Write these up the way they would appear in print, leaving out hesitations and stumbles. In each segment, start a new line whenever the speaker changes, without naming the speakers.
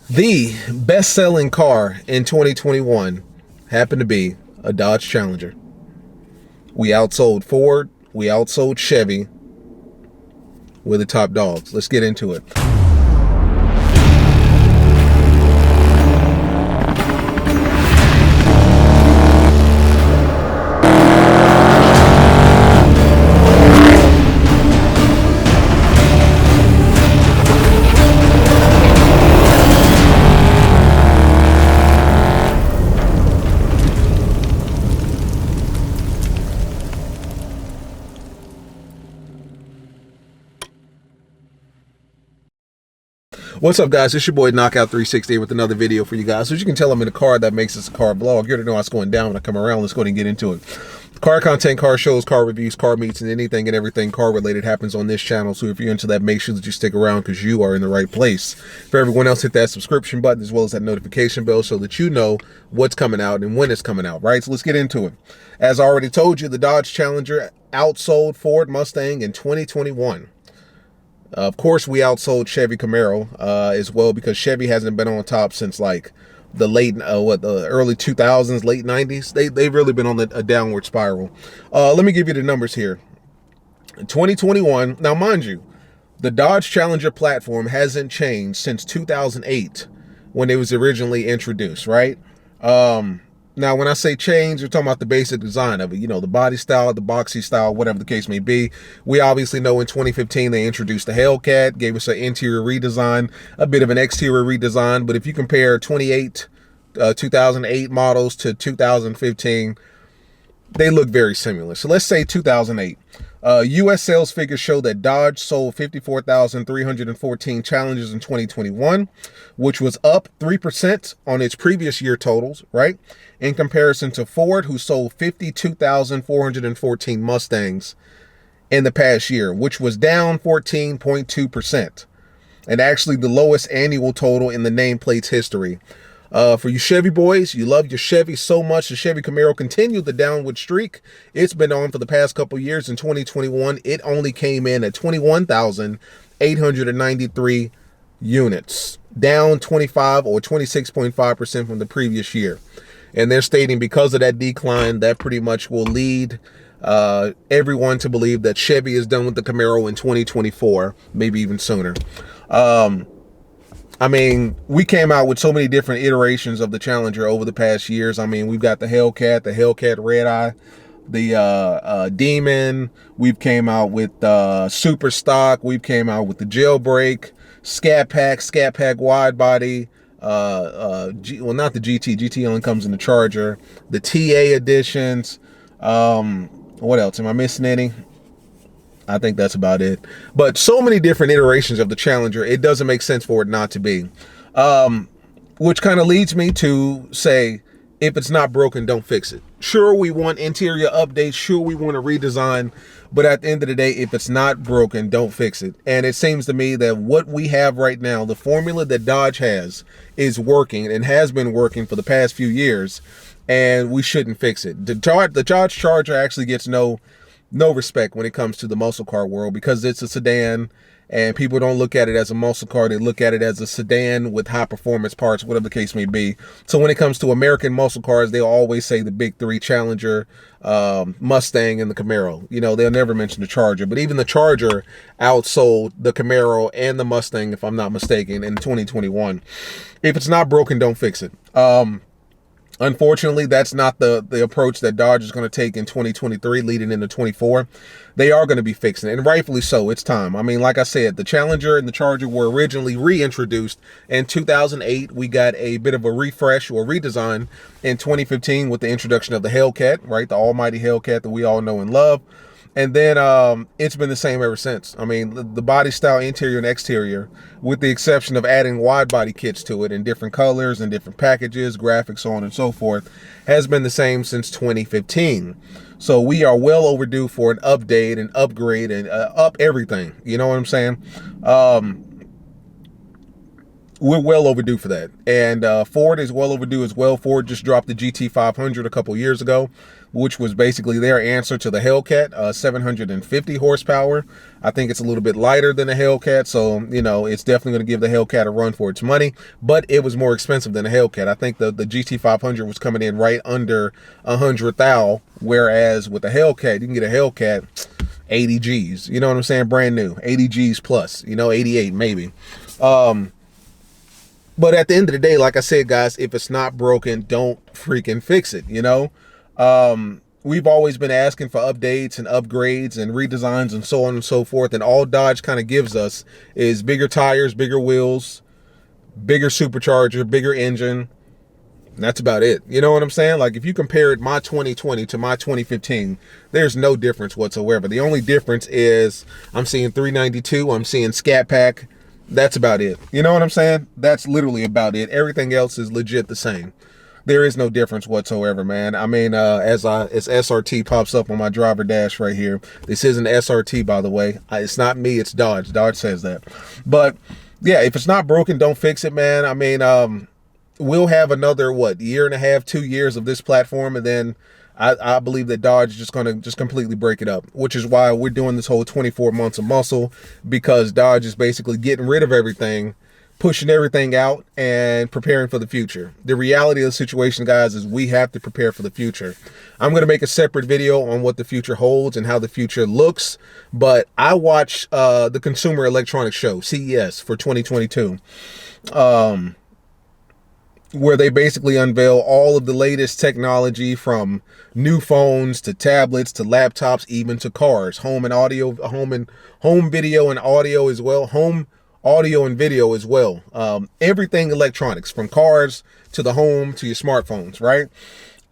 The best-selling car in 2021 happened to be a Dodge Challenger. We outsold Ford, we outsold Chevy. We're the top dogs. Let's get into it. What's up, guys? It's your boy Knockout 360 with another video for you guys. As you can tell, I'm in a car that makes this a car vlog. You already know what's going down when I come around. Let's go ahead and get into it. Car content, car shows, car reviews, car meets, and anything and everything car related happens on this channel. So if you're into that, make sure that you stick around because you are in the right place. For everyone else, hit that subscription button as well as that notification bell so that you know what's coming out and when it's coming out, right? So let's get into it. As I already told you, the Dodge Challenger outsold Ford Mustang in 2021. Of course, we outsold Chevy Camaro as well because Chevy hasn't been on top since like the the early 2000s, late 90s. They've really been on a downward spiral. Let me give you the numbers here. 2021. Now, mind you, the Dodge Challenger platform hasn't changed since 2008 when it was originally introduced, right? Now, when I say change, we're talking about the basic design of it. You know, the body style, the boxy style, whatever the case may be. We obviously know in 2015, they introduced the Hellcat, gave us an interior redesign, a bit of an exterior redesign. But if you compare 2008 models to 2015, they look very similar. So let's say 2008. U.S. sales figures show that Dodge sold 54,314 Challengers in 2021, which was up 3% on its previous year totals, right? In comparison to Ford, who sold 52,414 Mustangs in the past year, which was down 14.2%, and actually the lowest annual total in the nameplate's history. For you Chevy boys, you love your Chevy so much. The Chevy Camaro continued the downward streak. It's been on for the past couple years. In 2021, it only came in at 21,893 units, down 25 or 26.5% from the previous year. And they're stating because of that decline, that pretty much will lead everyone to believe that Chevy is done with the Camaro in 2024, maybe even sooner. I mean, we came out with so many different iterations of the Challenger over the past years. I mean, we've got the Hellcat Red Eye, the Demon. We've came out with Super Stock. We've came out with the Jailbreak, Scat Pack Wide Body. Well, not the GT. GT only comes in the Charger. The TA editions. What else? Am I missing any? I think that's about it. But so many different iterations of the Challenger, it doesn't make sense for it not to be. Which kind of leads me to say, if it's not broken, don't fix it. Sure, we want interior updates. Sure, we want a redesign. But at the end of the day, if it's not broken, don't fix it. And it seems to me that what we have right now, the formula that Dodge has, is working and has been working for the past few years. And we shouldn't fix it. The Dodge Charger actually gets no respect when it comes to the muscle car world because it's a sedan and people don't look at it as a muscle car. They look at it as a sedan with high performance parts, whatever the case may be. So when it comes to American muscle cars, they'll always say the big three: Challenger, Mustang, and the Camaro. You know, they'll never mention the Charger, but even the Charger outsold the Camaro and the Mustang, if I'm not mistaken, in 2021. If it's not broken, don't fix it. Unfortunately, that's not the approach that Dodge is going to take in 2023 leading into 24. They are going to be fixing it, and rightfully so. It's time. I mean, like I said, the Challenger and the Charger were originally reintroduced in 2008. We got a bit of a refresh or redesign in 2015 with the introduction of the Hellcat, right? The almighty Hellcat that we all know and love. And then it's been the same ever since. I mean, the body style, interior and exterior, with the exception of adding wide body kits to it in different colors and different packages, graphics, so on and so forth, has been the same since 2015. So we are well overdue for an update and upgrade and up everything. You know what I'm saying? we're well overdue for that. And Ford is well overdue as well. Ford just dropped the GT500 a couple years ago, which was basically their answer to the Hellcat, 750 horsepower. I think it's a little bit lighter than the Hellcat, so, you know, it's definitely going to give the Hellcat a run for its money, but it was more expensive than the Hellcat. I think the GT500 was coming in right under 100,000, whereas with the Hellcat, you can get a Hellcat 80 G's, you know what I'm saying? Brand new, 80 G's plus, you know, 88 maybe. But at the end of the day, like I said, guys, if it's not broken, don't freaking fix it, you know? We've always been asking for updates and upgrades and redesigns and so on and so forth. And all Dodge kind of gives us is bigger tires, bigger wheels, bigger supercharger, bigger engine. And that's about it. You know what I'm saying? Like, if you compared my 2020 to my 2015, there's no difference whatsoever. The only difference is I'm seeing 392, I'm seeing Scat Pack. That's about it. You know what I'm saying? That's literally about it. Everything else is legit the same. There is no difference whatsoever, man. I mean, as SRT pops up on my driver dash right here. This isn't SRT, by the way. It's not me, it's Dodge. Dodge says that. But yeah, if it's not broken, don't fix it, man. I mean, we'll have another, what, year and a half, 2 years of this platform, and then I believe that Dodge is just going to just completely break it up, which is why we're doing this whole 24 months of muscle, because Dodge is basically getting rid of everything, pushing everything out, and preparing for the future. The reality of the situation, guys, is we have to prepare for the future. I'm going to make a separate video on what the future holds and how the future looks, but I watched the Consumer Electronics Show, CES, for 2022. Where they basically unveil all of the latest technology, from new phones to tablets to laptops, even to cars, home video and audio as well, home audio and video as well. Everything electronics, from cars to the home to your smartphones, right?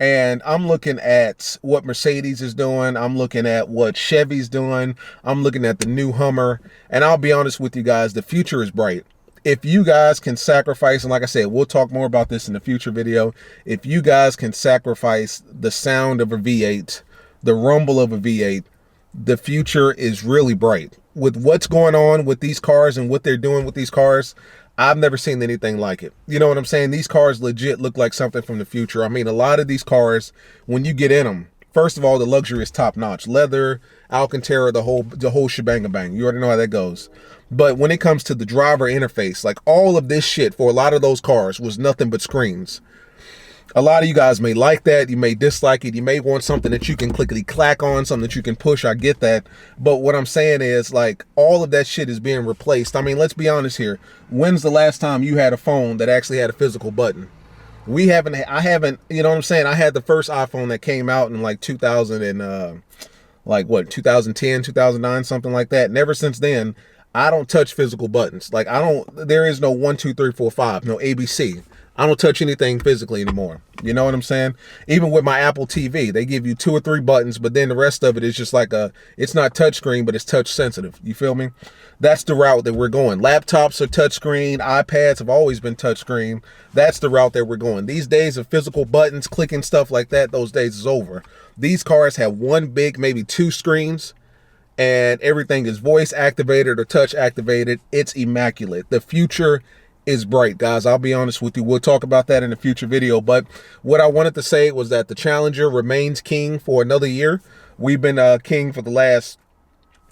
And I'm looking at what Mercedes is doing. I'm looking at what Chevy's doing. I'm looking at the new Hummer. And I'll be honest with you guys, the future is bright. If you guys can sacrifice, and like I said, we'll talk more about this in a future video. If you guys can sacrifice the sound of a V8, the rumble of a V8, the future is really bright. With what's going on with these cars and what they're doing with these cars, I've never seen anything like it. You know what I'm saying? These cars legit look like something from the future. I mean, a lot of these cars, when you get in them, first of all, the luxury is top notch. Leather, Alcantara, the whole shebang bang. You already know how that goes. But when it comes to the driver interface, like, all of this shit for a lot of those cars was nothing but screens. A lot of you guys may like that. You may dislike it. You may want something that you can clickety clack on, something that you can push. I get that. But what I'm saying is, like, all of that shit is being replaced. I mean, let's be honest here. When's the last time you had a phone that actually had a physical button? I haven't, you know what I'm saying? I had the first iPhone that came out in like 2000 and, 2010, 2009, something like that. And ever since then, I don't touch physical buttons. Like, there is no 1, 2, 3, 4, 5, no ABC. I don't touch anything physically anymore. You know what I'm saying? Even with my Apple TV, they give you 2 or 3 buttons, but then the rest of it is just like it's not touchscreen, but it's touch sensitive. You feel me? That's the route that we're going. Laptops are touchscreen. iPads have always been touchscreen. That's the route that we're going. These days of physical buttons, clicking stuff like that, those days is over. These cars have one big, maybe 2 screens, and everything is voice activated or touch activated. It's immaculate. The future is bright, guys. I'll be honest with you. We'll talk about that in a future video. But what I wanted to say was that the Challenger remains king for another year. We've been king for the last,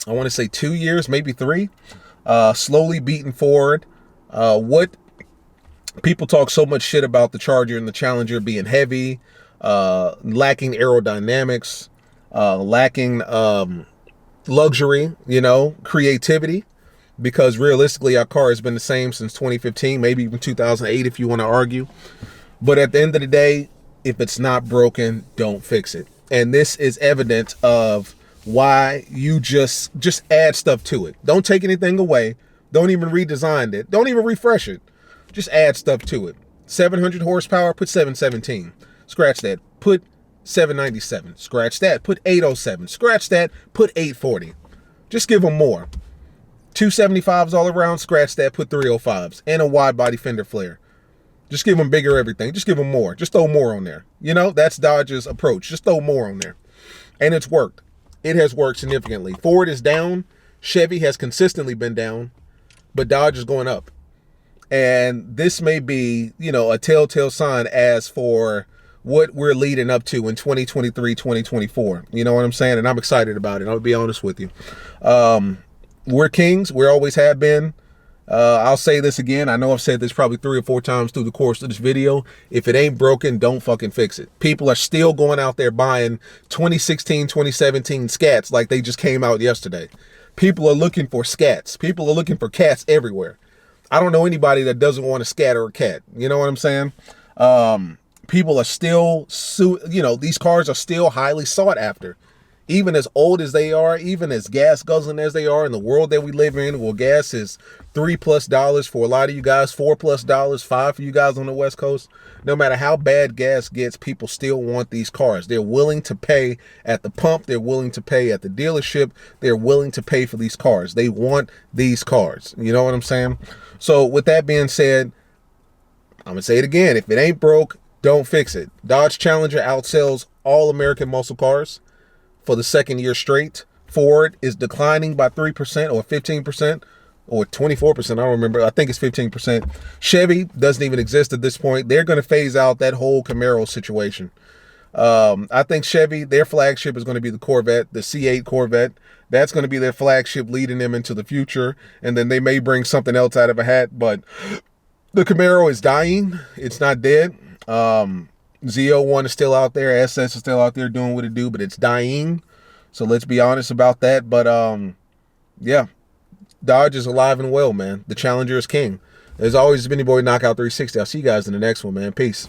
I want to say 2 years, maybe 3. Slowly beating Ford. What people talk so much shit about the Charger and the Challenger being heavy, lacking aerodynamics, lacking luxury, creativity. Because realistically, our car has been the same since 2015, maybe even 2008 if you want to argue. But at the end of the day, if it's not broken, don't fix it. And this is evidence of why you just add stuff to it. Don't take anything away. Don't even redesign it. Don't even refresh it. Just add stuff to it. 700 horsepower, put 717. Scratch that. Put 797. Scratch that. Put 807. Scratch that. Put 840. Just give them more. 275s all around, scratch that, put 305s, and a wide body fender flare. Just give them bigger everything. Just give them more. Just throw more on there. That's Dodge's approach. Just throw more on there. And it's worked. It has worked significantly. Ford is down. Chevy has consistently been down. But Dodge is going up. And this may be, you know, a telltale sign as for what we're leading up to in 2023, 2024. You know what I'm saying? And I'm excited about it. I'll be honest with you. We're kings. We always have been. I'll say this again. I know I've said this probably 3 or 4 times through the course of this video. If it ain't broken, don't fucking fix it. People are still going out there buying 2016, 2017 scats like they just came out yesterday. People are looking for scats. People are looking for cats everywhere. I don't know anybody that doesn't want a scat or a cat. You know what I'm saying? People are still, you know, these cars are still highly sought after. Even as old as they are, even as gas guzzling as they are in the world that we live in, well, gas is $3+ for a lot of you guys, $4+, $5 for you guys on the West Coast. No matter how bad gas gets, people still want these cars. They're willing to pay at the pump. They're willing to pay at the dealership. They're willing to pay for these cars. They want these cars. You know what I'm saying? So with that being said, I'm going to say it again. If it ain't broke, don't fix it. Dodge Challenger outsells all American muscle cars for the 2nd year straight. Ford is declining by 3% or 15% or 24%. I don't remember. I think it's 15%. Chevy doesn't even exist at this point. They're going to phase out that whole Camaro situation. I think Chevy, their flagship is going to be the Corvette, the C8 Corvette. That's going to be their flagship leading them into the future. And then they may bring something else out of a hat. But the Camaro is dying. It's not dead. Z01 is still out there. SS is still out there doing what it do, but it's dying. So let's be honest about that. But yeah, Dodge is alive and well, man. The Challenger is king. There's always been your boy Knockout 360. I'll see you guys in the next one, man. Peace.